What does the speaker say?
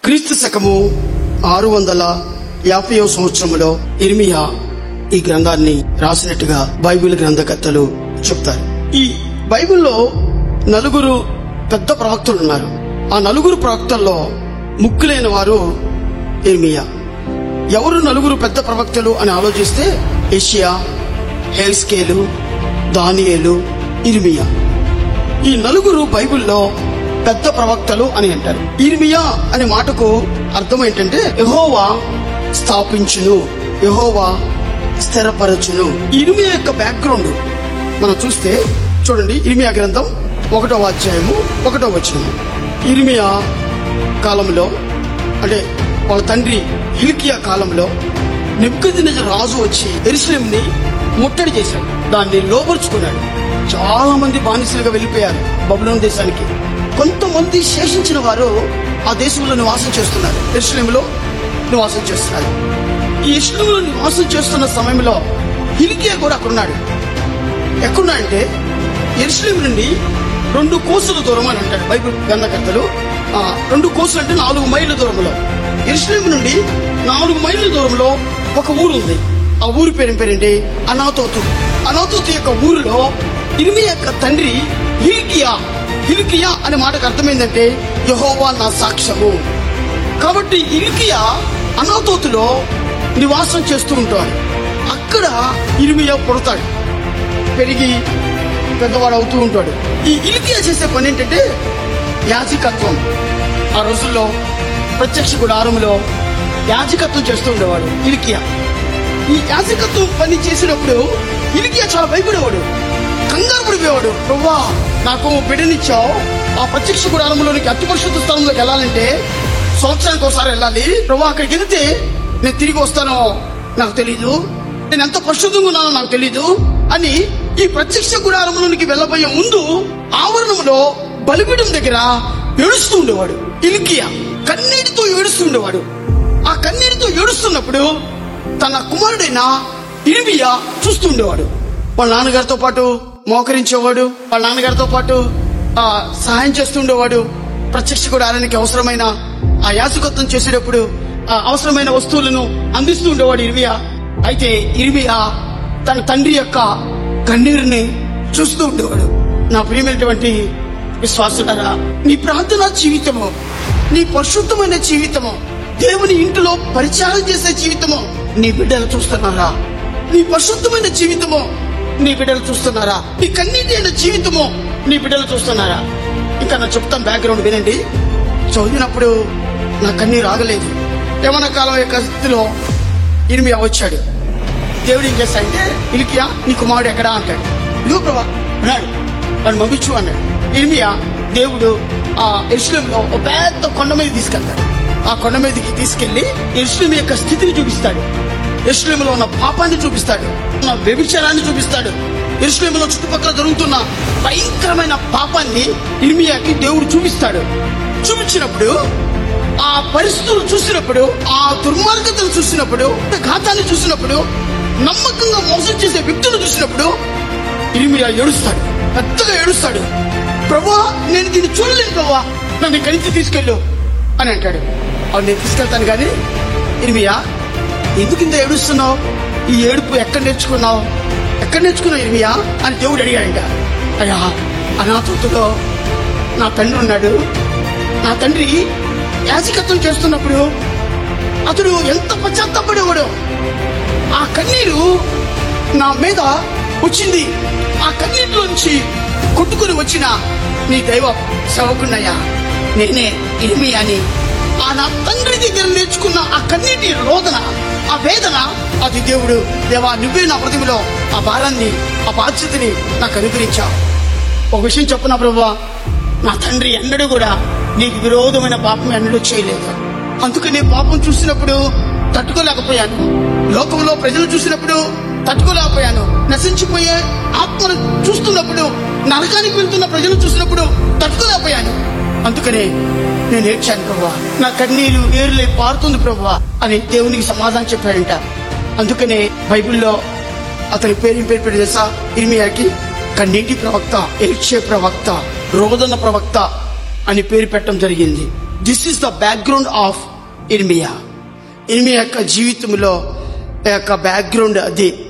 క్రీస్తు శకము 650వ సంవత్సరంలో ఇర్మియా ఈ గ్రంథాన్ని రాసినట్టుగా బైబిల్ గ్రంథకర్తలు చెప్తారు. ఈ బైబిల్లో 4 పెద్ద ప్రవక్తలు ఉన్నారు. ఆ 4 ప్రవక్తల్లో ముఖ్యులైన వారు ఇర్మియా. ఎవరు 4 పెద్ద ప్రవక్తలు అని ఆలోచిస్తే యెషయా, హెస్కేలు, దానియేలు, ఇర్మియా. ఈ 4 బైబిల్లో పెద్ద ప్రవక్తలు అని అంటారు. ఇర్మియా అనే మాటకు అర్థం ఏంటంటే యెహోవా స్థాపించును, యెహోవా స్థిరపరచును. ఇర్మియా యొక్క బ్యాక్గ్రౌండ్ మనం చూస్తే చూడండి. ఇర్మియా గ్రంథం 1వ అధ్యాయము 1వ వచనం. ఇర్మియా కాలంలో అంటే వాళ్ళ తండ్రి హిల్కియా కాలంలో నెబుకద్నెజరు రాజు వచ్చి యెరూషలేముని ముట్టడి చేశాడు, దాన్ని లోపరుచుకున్నాడు. చాలా మంది బానిసలుగా వెళ్లిపోయారు బబులోను దేశానికి. కొంతమంది శేషించిన వారు ఆ దేశంలో నివాసం చేస్తున్నారు, యెరూషలేములో నివాసం చేస్తున్నారు. ఈ యెరూషలేములో నివాసం చేస్తున్న సమయంలో హిల్కియా కూడా అక్కడున్నాడు. ఎక్కడున్నాడంటే యెరూషలేము నుండి 2 కోసుల దూరం అని అంటాడు బైబిల్ గ్రంథకర్తలు. 2 కోసులు అంటే 4 మైళ్ళ దూరంలో. యెరూషలేము నుండి 4 మైళ్ళ దూరంలో ఒక ఊరు ఉంది. ఆ ఊరి పేరేంటి? అనాతోతు. అనాతోతు యొక్క ఊరిలో ఇర్మియా యొక్క తండ్రి హిల్కియా. హిల్కియా అనే మాటకు అర్థమైందంటే యెహోవా నా సాక్ష్యము. కాబట్టి హిల్కియా అనాతోతులో నివాసం చేస్తూ ఉంటాడు. అక్కడ ఇర్మియా పుడతాడు, పెరిగి పెద్దవాడు అవుతూ ఉంటాడు. ఈ హిల్కియా చేసే పని ఏంటంటే యాజకత్వం. ఆ రోజుల్లో ప్రత్యక్ష గుడారంలో యాజకత్వం చేస్తూ ఉండేవాడు హిల్కియా. ఈ యాజకత్వం పని చేసినప్పుడు హిల్కియా చాలా భయపడేవాడు, కంగారు పడిపోయేవాడు. ప్రభువా, నాకు బిడ్డనిచ్చావు, ఆ ప్రత్యక్ష గుడారంలోనికి అతి పరిశుద్ధ స్థలంలోకి వెళ్ళాలంటే సంవత్సరానికి ఒకసారి వెళ్ళాలి. ప్రభువా, అక్కడికి వెళ్తే నేను తిరిగి వస్తానో నాకు తెలీదు, నేను ఎంత పరిశుద్ధంగా ఉన్నానో నాకు తెలీదు అని ఈ ప్రత్యక్ష గుడారంలోనికి వెళ్ళబోయే ముందు ఆవరణంలో బలిపీఠం దగ్గర ఏడుస్తూ ఉండేవాడు హిల్కియా. కన్నీటితో ఏడుస్తూ ఉండేవాడు. ఆ కన్నీటితో ఏడుస్తున్నప్పుడు తన కుమారుడైన ఇర్మియా చూస్తూ ఉండేవాడు. వాళ్ళ నాన్నగారితో పాటు మోకరించేవాడు, వాళ్ళ నాన్నగారితో పాటు సహాయం చేస్తూ ఉండేవాడు. ప్రత్యక్ష గుడారానికి అవసరమైన ఆ యాజకత్వం చేసేటప్పుడు అవసరమైన వస్తువులను అందిస్తూ ఉండేవాడు ఇర్మియా. అయితే ఇర్మియా తన తండ్రి యొక్క కన్నీరుని చూస్తూ ఉండేవాడు. నా ప్రియమైనటువంటి విశ్వాసులారా, నీ ప్రార్థనా జీవితము, నీ పరిశుద్ధమైన జీవితము, దేవుని ఇంటిలో పరిచారం చేసే జీవితము నీ బిడ్డలు చూస్తున్నారా? నీ పరిశుద్ధమైన జీవితము నీ బిడ్డలు చూస్తున్నారా? నీ కన్నీటి అయిన జీవితము నీ బిడ్డలు చూస్తున్నారా? ఇంకా నా చెప్తాను, బ్యాక్గ్రౌండ్ వినండి. చదివినప్పుడు నా కన్నీరు ఆగలేదు. యవన కాలం యొక్క స్థితిలో ఇర్మియా వచ్చాడు. దేవుడు ఏం చేస్తాడంటే, హిల్కియా నీ కుమారుడు ఎక్కడా అంటాడు. ఇదిగో ప్రభా అన్నాడు, వాడిని పంపించు అన్నాడు. ఇర్మియా దేవుడు ఆ యెరూషలేములో ఒక పెద్ద కొండ మీద తీసుకెళ్తాడు. ఆ కొండ మీదకి తీసుకెళ్లి యెరూషలేము యొక్క స్థితిని చూపిస్తాడు. యెరూషలేములో ఉన్న పాపాన్ని చూపిస్తాడు, ఉన్న వ్యభిచారాన్ని చూపిస్తాడు. యెరూషలేములో చుట్టుపక్కల జరుగుతున్న భయంకరమైన పాపాన్ని ఇర్మియాకి దేవుడు చూపిస్తాడు. చూపించినప్పుడు ఆ పరిస్థితులు చూసినప్పుడు, ఆ దుర్మార్గతను చూసినప్పుడు, ఘాతాన్ని చూసినప్పుడు, నమ్మకంగా మోసం చేసే వ్యక్తులు చూసినప్పుడు ఇర్మియా ఏడుస్తాడు, పెద్దగా ఏడుస్తాడు. ప్రభువా, నేను దీన్ని చూడలేను ప్రభువా, నన్ను ఇక్కడి నుంచి తీసుకెళ్ళు అని అంటాడు. అవును, నేను తీసుకెళ్తాను, కానీ ఇర్మియా ఎందుకు ఇంత ఏడుస్తున్నావు? ఈ ఏడుపు ఎక్కడ నేర్చుకున్నావు? ఎక్కడ నేర్చుకున్నావు ఇర్మియా అని దేవుడు అడిగాడంట. అయ్యా, అనాథులో నా తండ్రి ఉన్నాడు. నా తండ్రి యాజకత్వం చేస్తున్నప్పుడు అతడు ఎంత పశ్చాత్తాపడేవాడు. ఆ కన్నీరు నా మీద వచ్చింది. ఆ కన్నీటిలోంచి కొట్టుకుని వచ్చిన నీ దైవ సేవకున్నయ్యా, నేనే ఇర్మియాని. ఆ నా తండ్రి దగ్గర నేర్చుకున్న ఆ కన్నీటి రోదన, ఆ వేదన, అది దేవుడు, దేవా నువ్వే నా హృదయంలో ఆ భారాన్ని, ఆ బాధ్యతని నాకు అనుగ్రహించావు. ఒక విషయం చెప్పునా ప్రభువా, నా తండ్రి ఎన్నడూ కూడా నీకు విరోధమైన పాపం ఎన్నడూ చేయలేదు. అందుకని పాపం చూసినప్పుడు తట్టుకోలేకపోయాను. లోకంలో ప్రజలు చూసినప్పుడు తట్టుకోలేకపోయాను. నశించిపోయే ఆత్మను చూస్తున్నప్పుడు, నరకానికి వెళ్తున్న ప్రజలు చూసినప్పుడు తట్టుకోలేకపోయాను. అందుకనే నేను ఏడ్చాను ప్రభువా, నా కన్నీరు ఏరులే పారుతుంది ప్రభువా అని దేవునికి సమాధానం చెప్పాడంట. అందుకనే బైబిల్లో అతని పేరు పెట్టి తెలుసా? ఇర్మియాకి కన్నీటి ప్రవక్త, ఏడ్చే ప్రవక్త, రోదన ప్రవక్త అని పేరు పెట్టడం జరిగింది. This is the background of ఇర్మియా. ఇర్మియా యొక్క జీవితంలో యొక్క బ్యాక్గ్రౌండ్ అది.